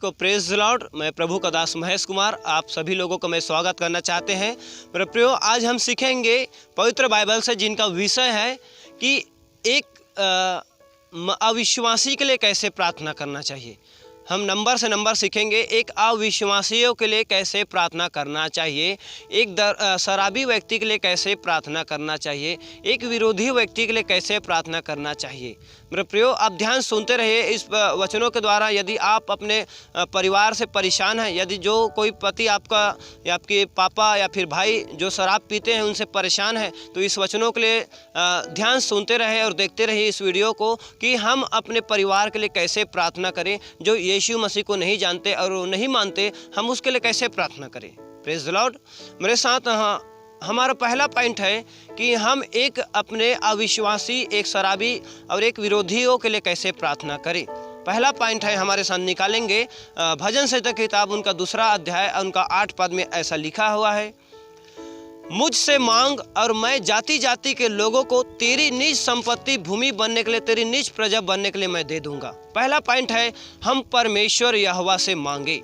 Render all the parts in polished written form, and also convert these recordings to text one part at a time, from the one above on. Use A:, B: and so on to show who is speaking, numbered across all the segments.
A: को praise the Lord. मैं प्रभु का दास महेश कुमार आप सभी लोगों को मैं स्वागत करना चाहते हैं। मेरे प्रियो, आज हम सीखेंगे पवित्र बाइबल से जिनका विषय है कि एक अविश्वासी के लिए कैसे प्रार्थना करना चाहिए। हम नंबर से नंबर सीखेंगे। एक अविश्वासियों के लिए कैसे प्रार्थना करना चाहिए, एक शराबी व्यक्ति के लिए कैसे प्रार्थना करना चाहिए, एक विरोधी व्यक्ति के लिए कैसे प्रार्थना करना चाहिए। मेरे प्रियो, आप ध्यान सुनते रहिए इस वचनों के द्वारा। यदि आप अपने परिवार से परेशान हैं, यदि जो कोई पति आपका या आपके पापा या फिर भाई जो शराब पीते हैं उनसे परेशान है, तो इस वचनों के लिए ध्यान सुनते रहे और देखते रहिए इस वीडियो को कि हम अपने परिवार के लिए कैसे प्रार्थना करें। जो यीशु मसीह को नहीं जानते और वो नहीं मानते, हम उसके लिए कैसे प्रार्थना करें। Praise the Lord. मेरे साथ हमारा पहला पॉइंट है कि हम एक अपने अविश्वासी, एक शराबी और एक विरोधियों के लिए कैसे प्रार्थना करें। पहला पॉइंट है हमारे साथ निकालेंगे भजन संहिता किताब उनका 2 अध्याय उनका 8 पद में ऐसा लिखा हुआ है, मुझसे मांग और मैं जाति जाति के लोगों को तेरी निज संपत्ति भूमि बनने के लिए, तेरी निज प्रजा बनने के लिए मैं दे दूंगा। पहला पॉइंट है हम परमेश्वर यहोवा से मांगे।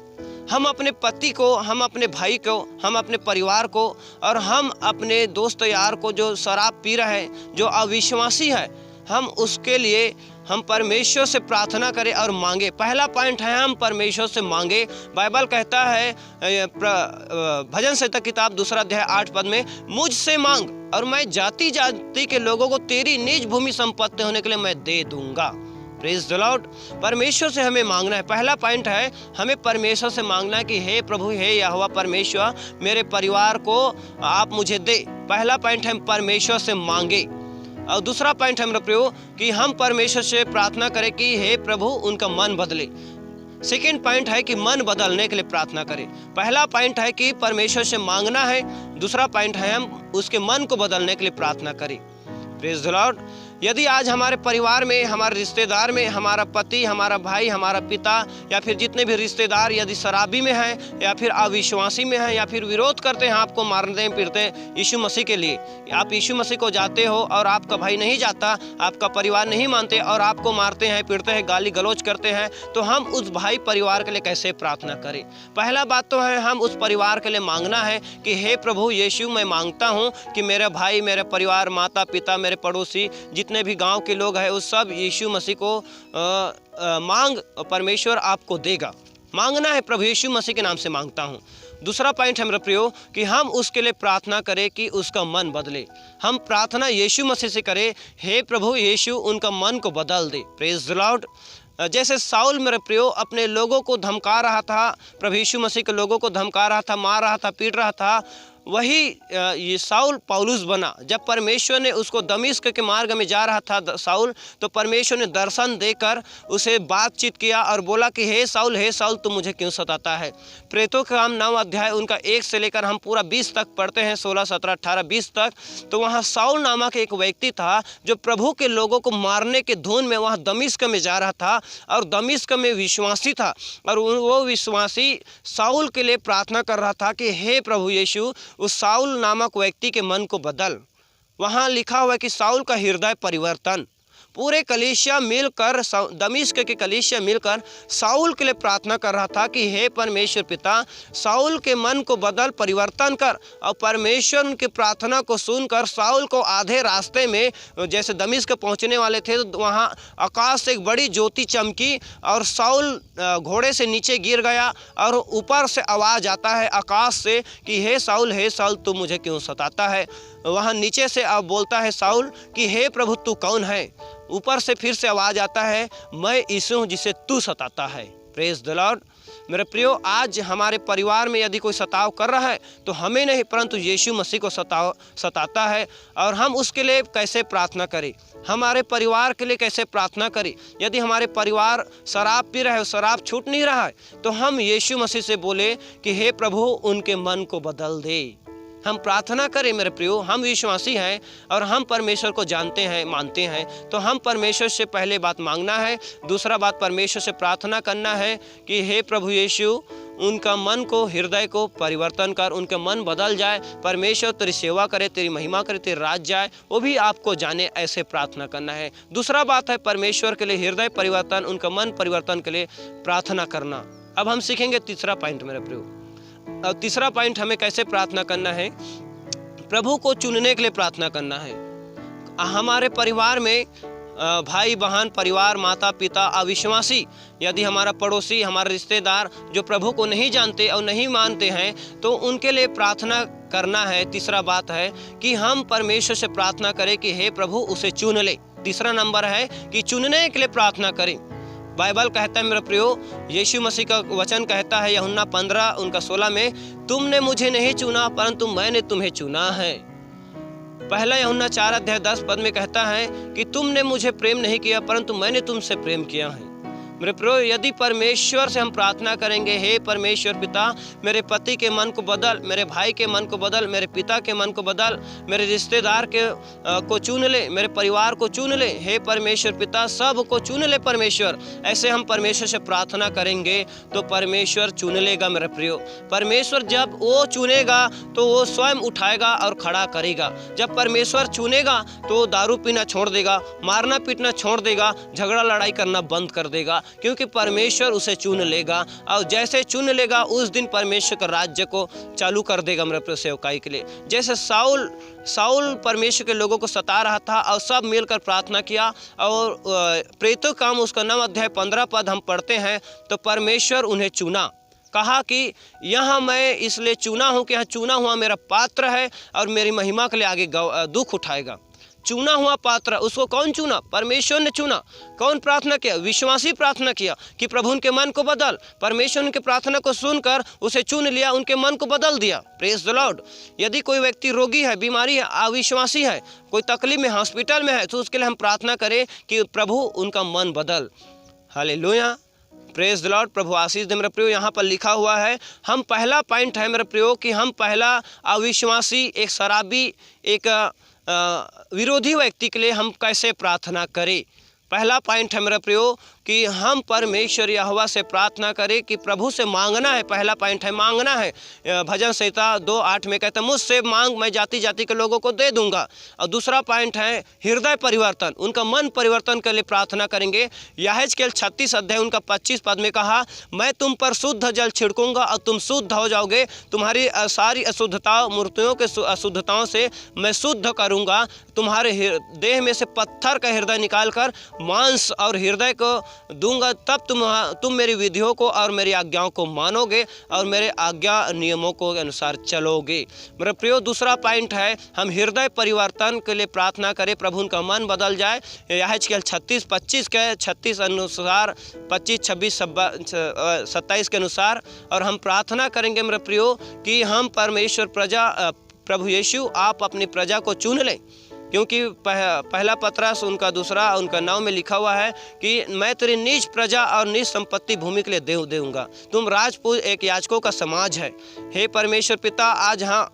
A: हम अपने पति को, हम अपने भाई को, हम अपने परिवार को और हम अपने दोस्त यार को जो शराब पी रहे हैं, जो अविश्वासी है, हम उसके लिए हम परमेश्वर से प्रार्थना करें और मांगे। पहला पॉइंट है हम परमेश्वर से मांगे। बाइबल कहता है भजन संहिता किताब 2 अध्याय 8 पद में, मुझसे मांग और मैं जाति जाति के लोगों को तेरी निज भूमि संपत्ति होने के लिए मैं दे दूंगा। Praise the Lord. परमेश्वर से हमें मांगना है। पहला पॉइंट है हमें परमेश्वर से मांगना है कि हे प्रभु, हे यहोवा परमेश्वर, मेरे परिवार को आप मुझे दे। पहला पॉइंट है परमेश्वर से मांगे। और दूसरा पॉइंट है मेरे प्रियो कि हम परमेश्वर से प्रार्थना करें कि हे प्रभु उनका मन बदले। सेकेंड पॉइंट है कि मन बदलने के लिए प्रार्थना करें। पहला पॉइंट है कि परमेश्वर से मांगना है, दूसरा पॉइंट है हम उसके मन को बदलने के लिए प्रार्थना करें। Praise the Lord. यदि आज हमारे परिवार में, हमारे रिश्तेदार में, हमारा पति, हमारा भाई, हमारा पिता या फिर जितने भी रिश्तेदार यदि शराबी में हैं या फिर अविश्वासी में हैं या फिर विरोध करते हैं, आपको मारते फिरते हैं यीशु मसीह के लिए, आप यीशु मसीह को जाते हो और आपका भाई नहीं जाता, आपका परिवार नहीं मानते और आपको मारते हैं, पीटते हैं, गाली गलौज करते हैं, तो हम उस भाई परिवार के लिए कैसे प्रार्थना करें। पहला बात तो है हम उस परिवार के लिए मांगना है कि हे प्रभु यीशु, मैं मांगता हूँ कि मेरा भाई, मेरा परिवार, माता पिता, मेरे पड़ोसी, जितने भी गांव के लोग हैं, उस सब यीशु मसीह को मांग, परमेश्वर आपको देगा। मांगना है, प्रभु यीशु मसीह के नाम से मांगता हूं। दूसरा पॉइंट है मेरे प्रियो कि हम उसके लिए प्रार्थना करें कि उसका मन बदले। हम प्रार्थना यीशु मसीह से करें, हे प्रभु यीशु उनका मन को बदल दे। Praise the lord. जैसे साउल मेरे प्रियो अपने लोगों को धमका रहा था, प्रभु यीशु मसीह के लोगों को धमका रहा था, मार रहा था, पीट रहा था, वही ये साउल पौलुस बना। जब परमेश्वर ने उसको दमिश्क के मार्ग में जा रहा था साउल, तो परमेश्वर ने दर्शन देकर उसे बातचीत किया और बोला कि हे साउल तू मुझे क्यों सताता है। प्रेतों का काम 9 अध्याय उनका 1 से लेकर हम पूरा 20 तक पढ़ते हैं, 16, 17, 18, 20 तक। तो वहाँ साउल नामक एक व्यक्ति था जो प्रभु के लोगों को मारने के धुन में वहाँ दमिश्क में जा रहा था और दमिश्क में विश्वासी था और वो विश्वासी साउल के लिए प्रार्थना कर रहा था कि हे प्रभु यीशु उस साउल नामक व्यक्ति के मन को बदल। वहाँ लिखा हुआ है कि साउल का हृदय परिवर्तन। पूरे कलीसिया मिलकर, दमिश्क के कलीसिया मिलकर साउल के लिए प्रार्थना कर रहा था कि हे परमेश्वर पिता, साउल के मन को बदल, परिवर्तन कर। और परमेश्वर उनकी प्रार्थना को सुनकर साउल को आधे रास्ते में जैसे दमिश्क पहुंचने वाले थे, तो वहाँ आकाश से एक बड़ी ज्योति चमकी और साउल घोड़े से नीचे गिर गया और ऊपर से आवाज़ आता है आकाश से कि हे साउल तू मुझे क्यों सताता है। वहाँ नीचे से अब बोलता है साउल कि हे प्रभु तू कौन है। ऊपर से फिर से आवाज़ आता है, मैं यीशु हूँ जिसे तू सताता है। Praise the Lord. मेरे प्रियो, आज हमारे परिवार में यदि कोई सताव कर रहा है तो हमें नहीं परंतु यीशु मसीह को सताता है। और हम उसके लिए कैसे प्रार्थना करें, हमारे परिवार के लिए कैसे प्रार्थना करें। यदि हमारे परिवार शराब पी रहा है, शराब छूट नहीं रहा है, तो हम यीशु मसीह से बोले कि हे प्रभु उनके मन को बदल दे। हम प्रार्थना करें मेरे प्रियो। हम विश्वासी हैं और हम परमेश्वर को जानते हैं, मानते हैं, तो हम परमेश्वर से पहले बात मांगना है, दूसरा बात परमेश्वर से प्रार्थना करना है कि हे प्रभु यीशु उनका मन को, हृदय को परिवर्तन कर, उनका मन बदल जाए, परमेश्वर तेरी सेवा करे, तेरी महिमा करे, तेरी राज जाए, वो भी आपको जाने, ऐसे प्रार्थना करना है। दूसरा बात है परमेश्वर के लिए हृदय परिवर्तन, उनका मन परिवर्तन के लिए प्रार्थना करना। अब हम सीखेंगे तीसरा पॉइंट मेरे प्रियो। और तीसरा पॉइंट हमें कैसे प्रार्थना करना है, प्रभु को चुनने के लिए प्रार्थना करना है। हमारे परिवार में भाई बहन, परिवार, माता पिता अविश्वासी, यदि हमारा पड़ोसी, हमारे रिश्तेदार जो प्रभु को नहीं जानते और नहीं मानते हैं, तो उनके लिए प्रार्थना करना है। तीसरा बात है कि हम परमेश्वर से प्रार्थना करें कि हे प्रभु उसे चुन ले। तीसरा नंबर है कि चुनने के लिए प्रार्थना करें। बाइबल कहता है मेरे प्रियो, यीशु मसीह का वचन कहता है यूहन्ना 15:16 में, तुमने मुझे नहीं चुना परंतु मैंने तुम्हें चुना है। पहला यूहन्ना 4:10 में कहता है कि तुमने मुझे प्रेम नहीं किया परंतु मैंने तुमसे प्रेम किया है। मेरे प्रियो, यदि परमेश्वर से हम प्रार्थना करेंगे, हे परमेश्वर पिता मेरे पति के मन को बदल, मेरे भाई के मन को बदल, मेरे पिता के मन को बदल, मेरे रिश्तेदार को चुन ले, मेरे परिवार को चुन ले, हे परमेश्वर पिता सब को चुन ले परमेश्वर। ऐसे हम परमेश्वर से प्रार्थना करेंगे तो परमेश्वर चुन लेगा मेरे प्रियो। परमेश्वर जब वो चुनेगा तो वो स्वयं उठाएगा और खड़ा करेगा। जब परमेश्वर चुनेगा तो वो दारू पीना छोड़ देगा, मारना पीटना छोड़ देगा, झगड़ा लड़ाई करना बंद कर देगा, क्योंकि परमेश्वर उसे चुन लेगा। और जैसे चुन लेगा उस दिन परमेश्वर का राज्य को चालू कर देगा मेरे प्रिय सेवकाई के लिए। जैसे साउल परमेश्वर के लोगों को सता रहा था और सब मिलकर प्रार्थना किया, और प्रेरितों का काम उसका 9 अध्याय 15 पद हम पढ़ते हैं, तो परमेश्वर उन्हें चुना, कहा कि यहाँ मैं इसलिए चुना हूँ कि यहाँ चुना हुआ मेरा पात्र है और मेरी महिमा के लिए आगे दुख उठाएगा। चुना हुआ पात्र, उसको कौन चुना? परमेश्वर ने चुना। कौन प्रार्थना किया? विश्वासी प्रार्थना किया कि प्रभु उनके मन को बदल। परमेश्वर उनके प्रार्थना को सुनकर उसे चुन लिया, उनके मन को बदल दिया। Praise the Lord. यदि कोई व्यक्ति रोगी है, बीमारी है, अविश्वासी है, कोई तकलीफ में हॉस्पिटल में है, तो उसके लिए हम प्रार्थना करें कि प्रभु उनका मन बदल। Hallelujah, praise the lord. प्रभु आशीष दे मेरे प्रियो। यहाँ पर लिखा हुआ है, हम पहला पॉइंट है मेरे प्रियो कि हम पहला अविश्वासी, एक शराबी, एक विरोधी व्यक्ति के लिए हम कैसे प्रार्थना करें। पहला पॉइंट है मेरा प्रियो कि हम परमेश्वर यहोवा से प्रार्थना करें कि प्रभु से मांगना है। पहला पॉइंट है मांगना है। भजन संहिता 2:8 में कहता है, मुझसे मांग मैं जाति जाति के लोगों को दे दूंगा। और दूसरा पॉइंट है हृदय परिवर्तन, उनका मन परिवर्तन के लिए प्रार्थना करेंगे। यहेजकेल 36 अध्याय उनका 25 पद में कहा, मैं तुम पर शुद्ध जल छिड़कूंगा और तुम शुद्ध हो जाओगे, तुम्हारी सारी अशुद्धताओं, मूर्तियों के अशुद्धताओं से मैं शुद्ध करूंगा। तुम्हारे देह में से पत्थर का हृदय निकाल कर मांस और हृदय को दूंगा, तब तुम मेरी विधियों को और मेरी आज्ञाओं को मानोगे और मेरे आज्ञा नियमों को अनुसार चलोगे। मेरे प्रियो, दूसरा पॉइंट है हम हृदय परिवर्तन के लिए प्रार्थना करें, प्रभु उनका मन बदल जाए। यहेजकेल 36:25 के 36 अनुसार, 25, 26, 27 के अनुसार। और हम प्रार्थना करेंगे मेरे प्रियो कि हम परमेश्वर प्रभु यीशु आप अपनी प्रजा को चुन लें, क्योंकि पहला पत्रस उनका 9 में लिखा हुआ है कि मैं तेरी निज प्रजा और निज संपत्ति भूमि के लिए देऊंगा। तुम राजपूत एक याजकों का समाज है। हे परमेश्वर पिता, आज हाँ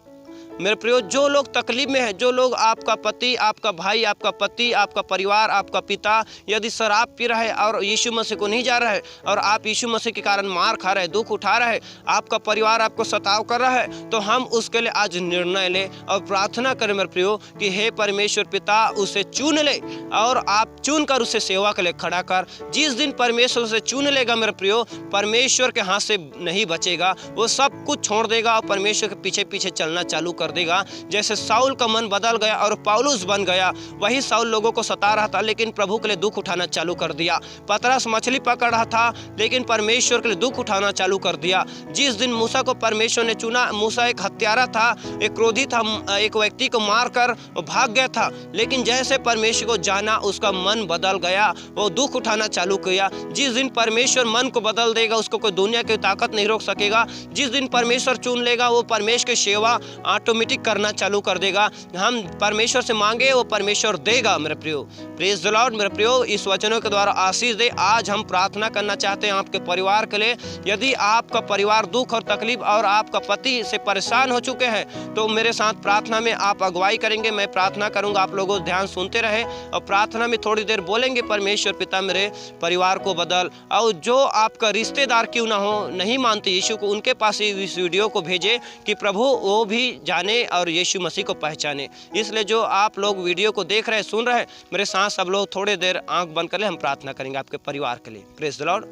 A: मेरे प्रियो, जो लोग तकलीफ में है, जो लोग आपका पति, आपका भाई, आपका पति, आपका परिवार, आपका पिता यदि शराब पी रहा है और यीशु मसीह को नहीं जा रहा है, और आप यीशु मसीह के कारण मार खा रहे हैं, दुख उठा रहे हैं, आपका परिवार आपको सताव कर रहा है, तो हम उसके लिए आज निर्णय लें और प्रार्थना करें मेरे प्रियो कि हे परमेश्वर पिता उसे चुन ले, और आप चुन कर उसे सेवा के लिए खड़ा कर। जिस दिन परमेश्वर उसे चुन लेगा मेरे प्रियो, परमेश्वर के हाथ से नहीं बचेगा, वो सब कुछ छोड़ देगा और परमेश्वर के पीछे पीछे चलना चालू कर देगा। जैसे साउल का मन बदल गया और पौलुस बन गया, वही साउल लोगों को सता रहा था लेकिन प्रभु के लिए दुख उठाना चालू कर दिया। पतरस मछली पकड़ रहा था लेकिन परमेश्वर के लिए दुख उठाना चालू कर दिया। जिस दिन मूसा को परमेश्वर ने चुना, मूसा एक हत्यारा था, एक क्रोधी था, एक व्यक्ति को मारकर भाग गया था, लेकिन जैसे परमेश्वर को जाना उसका मन बदल गया, वो दुख उठाना चालू किया। जिस दिन परमेश्वर मन को बदल देगा उसको कोई दुनिया की ताकत नहीं रोक सकेगा। जिस दिन परमेश्वर चुन लेगा वो परमेश्वर की सेवा ऑटोमेटिक करना चालू कर देगा। हम परमेश्वर से मांगे वो परमेश्वर देगा मेरे प्रियो। प्रेज द लॉर्ड मेरे प्रियो, इस वचनों के द्वारा आशीष दे। आज हम प्रार्थना करना चाहते हैं आपके परिवार के लिए। यदि आपका परिवार दुख और तकलीफ और आपका पति से परेशान हो चुके हैं तो मेरे साथ प्रार्थना में आप अगुवाई करेंगे। मैं प्रार्थना करूंगा, आप लोगों ध्यान सुनते रहे और प्रार्थना में थोड़ी देर बोलेंगे, परमेश्वर पिता मेरे परिवार को बदल। और जो आपका रिश्तेदार क्यों ना हो, नहीं मानते यीशु को, उनके पास इस वीडियो को भेजे कि प्रभु वो भी जाने और यीशु मसीह को पहचाने। इसलिए जो आप लोग वीडियो को देख रहे हैं, सुन रहे हैं, मेरे साथ सब लोग थोड़ी देर आंख बंद कर ले, हम प्रार्थना करेंगे आपके परिवार के लिए। Praise the Lord.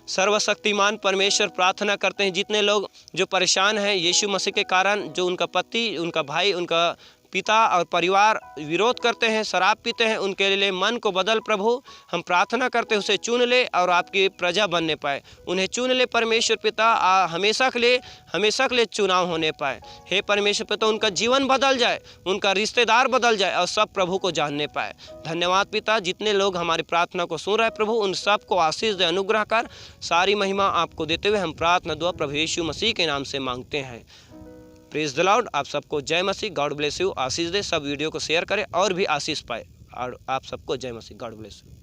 A: सर्वशक्तिमान परमेश्वर प्रार्थना करते हैं जितने लोग जो परेशान हैं यीशु मसीह के कारण, जो उनका पति, उनका भाई, उनका पिता और परिवार विरोध करते हैं, शराब पीते हैं, उनके लिए मन को बदल प्रभु। हम प्रार्थना करते हैं उसे चुन ले और आपकी प्रजा बनने पाए। उन्हें चुन ले परमेश्वर पिता, हमेशा के लिए चुनाव होने पाए। हे परमेश्वर पिता, उनका जीवन बदल जाए, उनका रिश्तेदार बदल जाए और सब प्रभु को जानने पाए। धन्यवाद पिता, जितने लोग हमारी प्रार्थना को सुन रहे हैं प्रभु, उन सबको आशीष दे, अनुग्रह कर। सारी महिमा आपको देते हुए हम प्रार्थना दुआ प्रभु यीशु मसीह के नाम से मांगते हैं। Praise the Lord. आप सबको जय मसीह, गॉड ब्लेस यू। आशीष दे, सब वीडियो को शेयर करें और भी आशीष पाए। और आप सबको जय मसीह, गॉड ब्लेस यू।